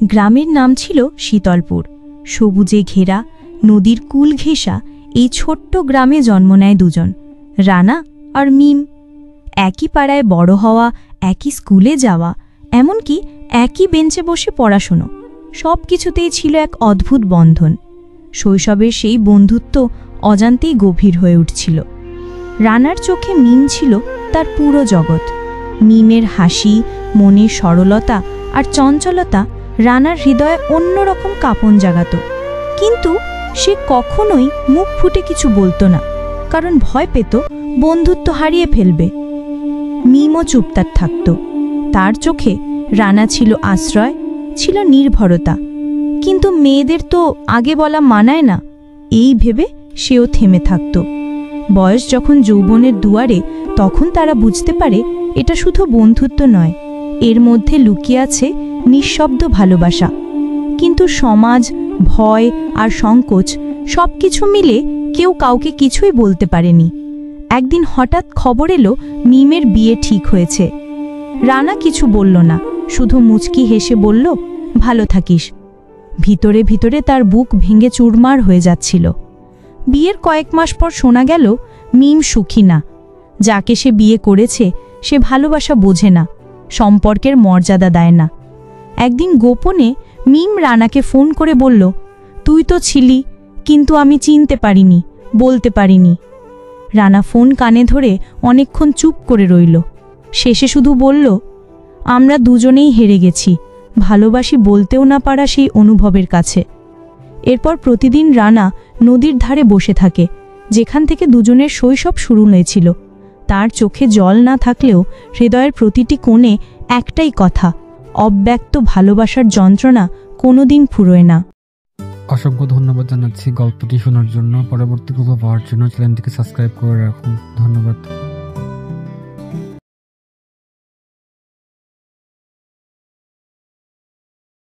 গ্রামের নাম ছিল শীতলপুর। সবুজে ঘেরা, নদীর কুল ঘেঁষা এই ছোট্ট গ্রামে জন্ম নেয় দুজন, রানা আর মিম। একই পাড়ায় বড় হওয়া, একই স্কুলে যাওয়া, এমনকি একই বেঞ্চে বসে পড়াশুনো, সব কিছুতেই ছিল এক অদ্ভুত বন্ধন। শৈশবের সেই বন্ধুত্ব অজান্তেই গভীর হয়ে উঠছিল। রানার চোখে মিম ছিল তার পুরো জগৎ। মিমের হাসি, মনের সরলতা আর চঞ্চলতা রানার হৃদয়ে অন্যরকম কাঁপন জাগাত। কিন্তু সে কখনোই মুখ ফুটে কিছু বলতো না, কারণ ভয় পেত বন্ধুত্ব হারিয়ে ফেলবে। মিমও চুপচাপ থাকত। তার চোখে রানা ছিল আশ্রয়, ছিল নির্ভরতা। কিন্তু মেয়েদের তো আগে বলা মানায় না, এই ভেবে সেও থেমে থাকত। বয়স যখন যৌবনের দুয়ারে, তখন তারা বুঝতে পারে এটা শুধু বন্ধুত্ব নয়, এর মধ্যে লুকিয়ে আছে নিঃশব্দ ভালোবাসা। কিন্তু সমাজ, ভয় আর সংকোচ সব কিছু মিলে কেউ কাউকে কিছুই বলতে পারেনি। একদিন হঠাৎ খবর এলো মিমের বিয়ে ঠিক হয়েছে। রানা কিছু বলল না, শুধু মুচকি হেসে বলল, ভালো থাকিস। ভিতরে ভিতরে তার বুক ভেঙে চুরমার হয়ে যাচ্ছিল। বিয়ের কয়েক মাস পর শোনা গেল মিম সুখী না। যাকে সে বিয়ে করেছে সে ভালোবাসা বোঝে না, সম্পর্কের মর্যাদা দেয় না। একদিন গোপনে মিম রানাকে ফোন করে বলল, তুই তো ছিলি, কিন্তু আমি চিনতে পারিনি, বলতে পারিনি। রানা ফোন কানে ধরে অনেকক্ষণ চুপ করে রইল। শেষে শুধু বলল, আমরা দুজনেই হেরে গেছি, ভালোবাসি বলতেও না পারা সেই অনুভবের কাছে। এরপর প্রতিদিন রানা নদীর ধারে বসে থাকে, যেখান থেকে দুজনের শৈশব শুরু হয়েছিল। তার চোখে জল না থাকলেও হৃদয়ের প্রতিটি কোণে একটাই কথা, অব্যক্ত ভালোবাসার যন্ত্রণা কোনোদিন ফুরোয় না। অসংখ্য ধন্যবাদ জানাচ্ছি গল্পটি শোনার জন্য। পরবর্তী গল্প পাওয়ার জন্য চ্যানেলটিকে সাবস্ক্রাইব করে রাখুন। ধন্যবাদ।